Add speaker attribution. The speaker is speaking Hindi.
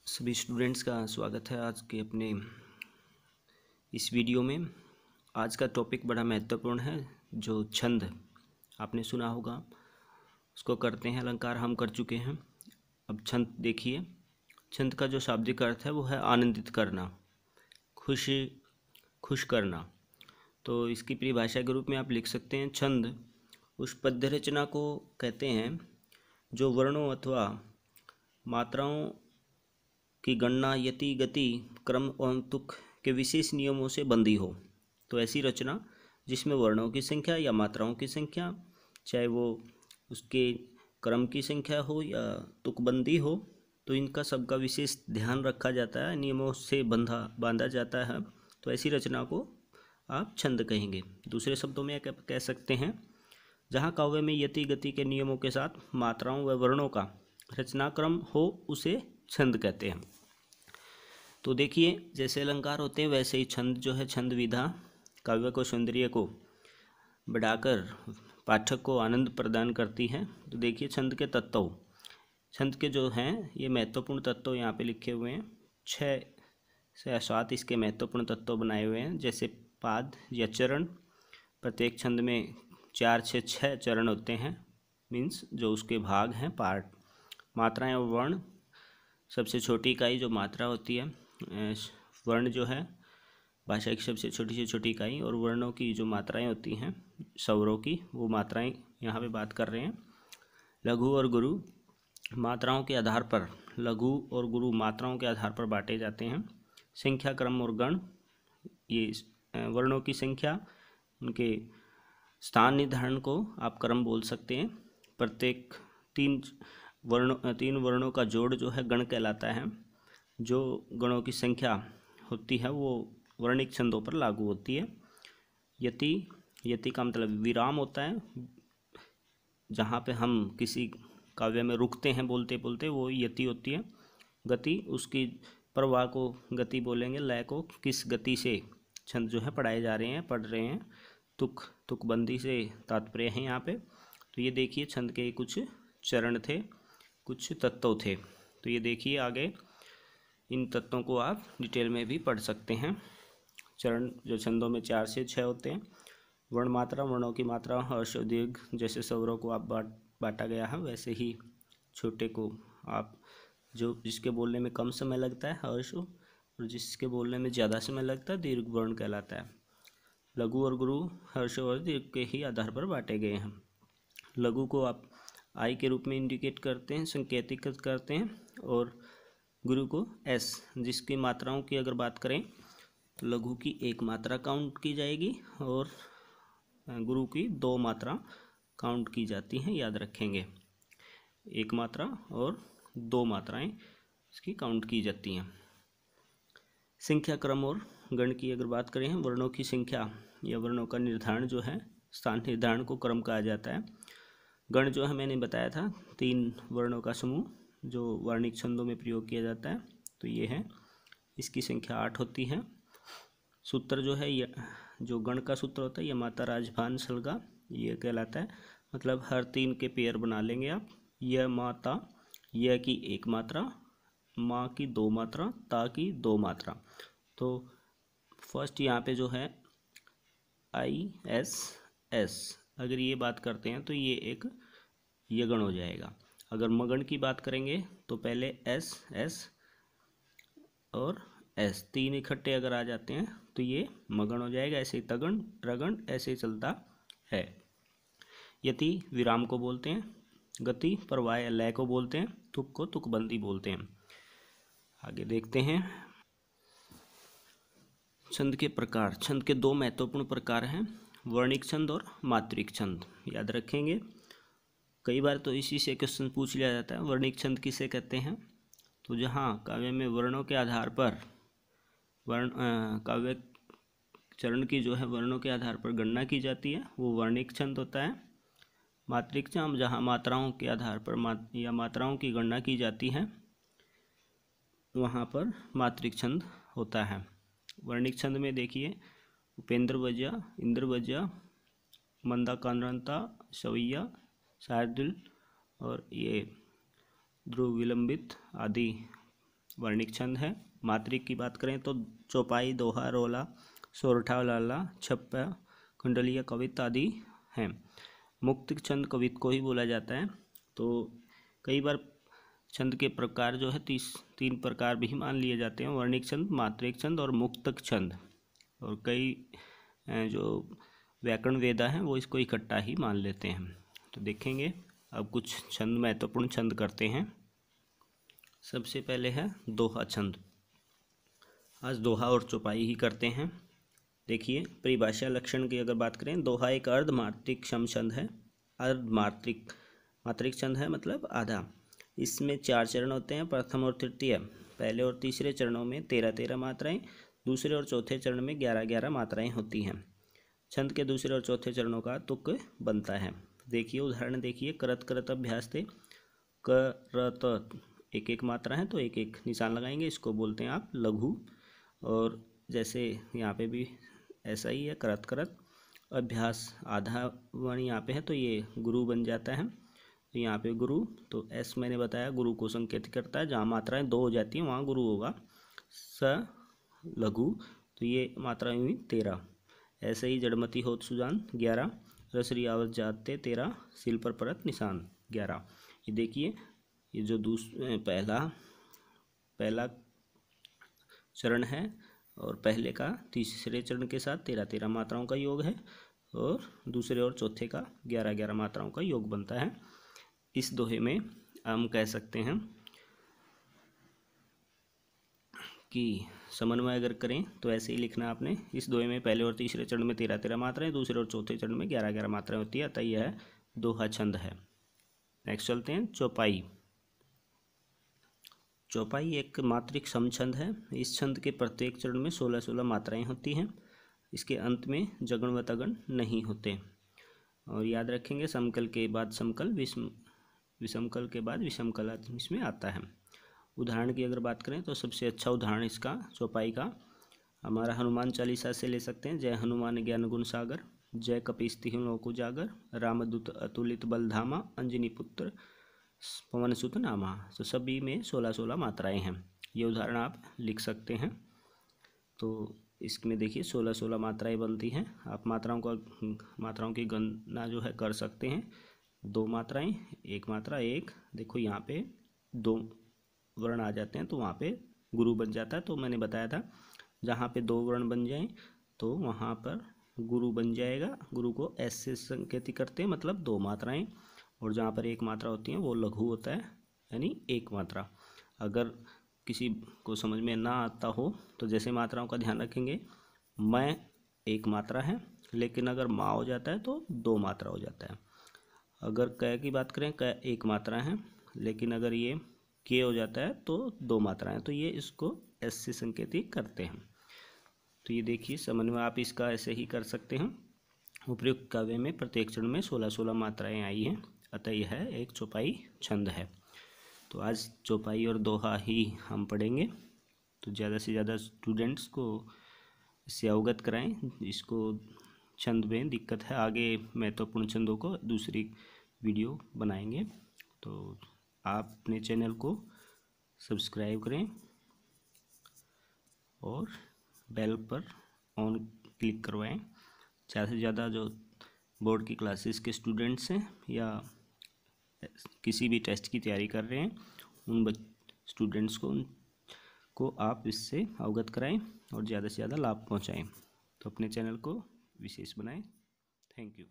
Speaker 1: सभी स्टूडेंट्स का स्वागत है आज के अपने इस वीडियो में। आज का टॉपिक बड़ा महत्वपूर्ण है। जो छंद आपने सुना होगा उसको करते हैं, अलंकार हम कर चुके हैं। अब छंद देखिए। छंद का जो शाब्दिक अर्थ है वो है आनंदित करना, खुश करना। तो इसकी परिभाषा के रूप में आप लिख सकते हैं, छंद उस पद्य रचना को कहते हैं जो वर्णों अथवा मात्राओं की गणना, यति, गति, क्रम और तुक के विशेष नियमों से बंधी हो। तो ऐसी रचना जिसमें वर्णों की संख्या या मात्राओं की संख्या, चाहे वो उसके क्रम की संख्या हो या तुकबंदी हो, तो इनका सबका विशेष ध्यान रखा जाता है, नियमों से बांधा जाता है। तो ऐसी रचना को आप छंद कहेंगे। दूसरे शब्दों में कह सकते हैं, जहाँ काव्य में यति गति के नियमों के साथ मात्राओं व वर्णों का रचनाक्रम हो उसे छंद कहते हैं। तो देखिए, जैसे अलंकार होते हैं वैसे ही छंद जो है, छंद विधा काव्य को, सौंदर्य को बढ़ाकर पाठक को आनंद प्रदान करती है। तो देखिए, छंद के तत्व, छंद के जो हैं ये महत्वपूर्ण तत्व यहाँ पे लिखे हुए हैं। 6 से 7 इसके महत्वपूर्ण तत्व बनाए हुए हैं। जैसे पाद या चरण, प्रत्येक छंद में 4 से 6 चरण होते हैं, मीन्स जो उसके भाग हैं, पार्ट। मात्राएं और वर्ण, सबसे छोटी इकाई जो मात्रा होती है, वर्ण जो है भाषा की सबसे छोटी से छोटी इकाई, और वर्णों की जो मात्राएं होती हैं स्वरों की, वो मात्राएं यहाँ पे बात कर रहे हैं। लघु और गुरु, मात्राओं के आधार पर लघु और गुरु मात्राओं के आधार पर बांटे जाते हैं। संख्या, क्रम और गण, ये वर्णों की संख्या, उनके स्थान निर्धारण को आप क्रम बोल सकते हैं। प्रत्येक 3 वर्णों का जोड़ जो है गण कहलाता है। जो गणों की संख्या होती है वो वर्णिक छंदों पर लागू होती है। यति का मतलब विराम होता है, जहाँ पे हम किसी काव्य में रुकते हैं बोलते बोलते, वो यति होती है। गति, उसकी प्रवाह को गति बोलेंगे, लय को किस गति से छंद जो है पढ़ाए जा रहे हैं, पढ़ रहे हैं। तुकबंदी से तात्पर्य है यहाँ पे। तो ये देखिए, छंद के कुछ चरण थे, कुछ तत्व थे। तो ये देखिए आगे, इन तत्वों को आप डिटेल में भी पढ़ सकते हैं। चरण जो छंदों में 4 से 6 होते हैं। वर्ण मात्रा, वर्णों की मात्रा, हर्ष और दीर्घ, जैसे स्वरों को आप बांटा गया है वैसे ही छोटे को आप, जो जिसके बोलने में कम समय लगता है हर्ष, और जिसके बोलने में ज़्यादा समय लगता है दीर्घ वर्ण कहलाता है। लघु और गुरु हर्ष और दीर्घ के ही आधार पर बांटे गए हैं। लघु को आप आई के रूप में इंडिकेट करते हैं, संकेतित करते हैं, और गुरु को एस, जिसकी मात्राओं की अगर बात करें तो लघु की 1 मात्रा काउंट की जाएगी और गुरु की 2 मात्रा काउंट की जाती हैं, याद रखेंगे। 1 मात्रा और 2 मात्राएं इसकी काउंट की जाती हैं। संख्या, क्रम और गण की अगर बात करें, वर्णों की संख्या या वर्णों का निर्धारण जो है, स्थान निर्धारण को क्रम कहा जाता है। गण जो है मैंने बताया था, 3 वर्णों का समूह जो वर्णिक छंदों में प्रयोग किया जाता है। तो ये है, इसकी संख्या 8 होती है। सूत्र जो है, जो गण का सूत्र होता है, ये माता राजभान सलगा, ये कहलाता है। मतलब हर 3 के पेयर बना लेंगे आप। यह माता, यह की 1 मात्रा, माँ की 2 मात्रा, ता की 2 मात्रा। तो फर्स्ट यहाँ पे जो है ISS, अगर ये बात करते हैं तो ये एक यगण हो जाएगा। अगर मगण की बात करेंगे तो पहले SS और S, 3 इकट्ठे अगर आ जाते हैं तो ये मगण हो जाएगा। ऐसे ही तगण, ट्रगण, ऐसे ही चलता है। यति विराम को बोलते हैं, गति प्रवाह या लय को बोलते हैं, तुक को तुकबंदी बोलते हैं। आगे देखते हैं छंद के प्रकार। छंद के 2 महत्वपूर्ण प्रकार हैं, वर्णिक छंद और मात्रिक छंद, याद रखेंगे। कई बार तो इसी से क्वेश्चन पूछ लिया जाता है, वर्णिक छंद किसे कहते हैं। तो जहाँ काव्य में वर्णों के आधार पर काव्य चरण की जो है वर्णों के आधार पर गणना की जाती है, वो वर्णिक छंद होता है। मात्रिक छंद जहाँ मात्राओं के आधार पर या मात्राओं की गणना की जाती है, वहाँ पर मात्रिक छंद होता है। वर्णिक छंद में देखिए, उपेंद्र वज्या, इंद्र वज्या, मंदा कांता, सवैया, शार्दुल और ये ध्रुव विलंबित आदि वर्णिक छंद है। मात्रिक की बात करें तो चौपाई, दोहा, रोला, सोरठा, लाला, छप्पा, कुंडलिया, कवित्त आदि हैं। मुक्त छंद कवित्त को ही बोला जाता है। तो कई बार छंद के प्रकार जो है 3 प्रकार भी मान लिए जाते हैं, वर्णिक छंद, मात्रिक छंद और मुक्तक छंद। और कई जो व्याकरण वेदा हैं वो इसको इकट्ठा ही मान लेते हैं। तो देखेंगे अब कुछ छंद, महत्वपूर्ण छंद करते हैं। सबसे पहले है दोहा छंद। आज दोहा और चौपाई ही करते हैं। देखिए परिभाषा लक्षण की अगर बात करें, दोहा एक अर्धमात्रिक सम छंद है। अर्धमात्रिक मात्रिक छंद है मतलब आधा। इसमें 4 चरण होते हैं, प्रथम और तृतीय। पहले और तीसरे चरणों में 13-13 मात्राएं, दूसरे और चौथे चरण में 11-11 मात्राएं होती हैं। छंद के दूसरे और चौथे चरणों का तुक बनता है। देखिए उदाहरण देखिए, करत करत अभ्यास थे, करत एक एक मात्रा है तो एक एक निशान लगाएंगे, इसको बोलते हैं आप लघु। और जैसे यहाँ पे भी ऐसा ही है, करत करत अभ्यास आधा वर्ण यहाँ पे है तो ये गुरु बन जाता है। तो यहाँ पे गुरु, तो एस मैंने बताया गुरु को संकेत करता है, जहाँ मात्राएं 2 हो जाती हैं वहाँ गुरु होगा। स लघु, तो ये मात्राएं हुई 13। ऐसे ही जड़मती होत सुजान 11, रसरी आवत जाते 13, सिल पर परत निशान 11। ये देखिए ये जो पहला चरण है और पहले का तीसरे चरण के साथ 13-13 मात्राओं का योग है, और दूसरे और चौथे का 11-11 मात्राओं का योग बनता है। इस दोहे में हम कह सकते हैं कि समन्वय अगर करें तो ऐसे ही लिखना आपने। इस दोहे में पहले और तीसरे चरण में 13-13 मात्राएं, दूसरे और चौथे चरण में 11-11 मात्राएं होती है, अतः यह दोहा छंद है। नेक्स्ट चलते हैं चौपाई। चौपाई एक मात्रिक समछंद है। इस छंद के प्रत्येक चरण में 16-16 मात्राएं होती हैं। इसके अंत में जगण व तगण नहीं होते। और याद रखेंगे समकल के बाद समकल, विषमकल के बाद विषमकल इसमें आता है। उदाहरण की अगर बात करें तो सबसे अच्छा उदाहरण इसका चौपाई का हमारा हनुमान चालीसा से ले सकते हैं। जय हनुमान ज्ञान गुण सागर, जय कपीस तिहुँ लोक उजागर, रामदूत अतुलित बलधामा, अंजनी पुत्र पवन सुत नामा। तो सभी में 16-16 मात्राएं हैं। ये उदाहरण आप लिख सकते हैं। तो इसमें देखिए 16-16 मात्राएं बनती हैं। आप मात्राओं की गणना जो है कर सकते हैं। 2 मात्राएं, 1 मात्रा, 1, देखो यहाँ पे 2 वर्ण आ जाते हैं तो वहाँ पे गुरु बन जाता है। तो मैंने बताया था जहाँ पे 2 वर्ण बन जाएं तो वहाँ पर गुरु बन जाएगा। गुरु को एस से संकेतित करते हैं, मतलब 2 मात्राएं। और जहाँ पर 1 मात्रा होती है वो लघु होता है, यानी 1 मात्रा। अगर किसी को समझ में ना आता हो तो जैसे मात्राओं का ध्यान रखेंगे, मैं 1 मात्रा है, लेकिन अगर माँ हो जाता है तो 2 मात्रा हो जाता है। अगर क की बात करें, क 1 मात्रा है, लेकिन अगर ये के हो जाता है तो 2 मात्राएं, तो ये इसको एस से संकेतित करते हैं। तो ये देखिए समन्वय आप इसका ऐसे ही कर सकते हैं। उपयुक्त काव्य में प्रत्येक चरण में 16-16 मात्राएं आई हैं, अतः यह एक चौपाई छंद है। तो आज चौपाई और दोहा ही हम पढ़ेंगे। तो ज़्यादा से ज़्यादा स्टूडेंट्स को इससे अवगत कराएं। इसको छंद में दिक्कत है, आगे महत्वपूर्ण छंदों को दूसरी वीडियो बनाएंगे। तो आप अपने चैनल को सब्सक्राइब करें और बेल पर ऑन क्लिक करवाएं। ज़्यादा से ज़्यादा जो बोर्ड की क्लासेस के स्टूडेंट्स हैं या किसी भी टेस्ट की तैयारी कर रहे हैं, उन स्टूडेंट्स को आप इससे अवगत कराएं और ज़्यादा से ज़्यादा लाभ पहुंचाएं। तो अपने चैनल को विशेष बनाएं। Thank you.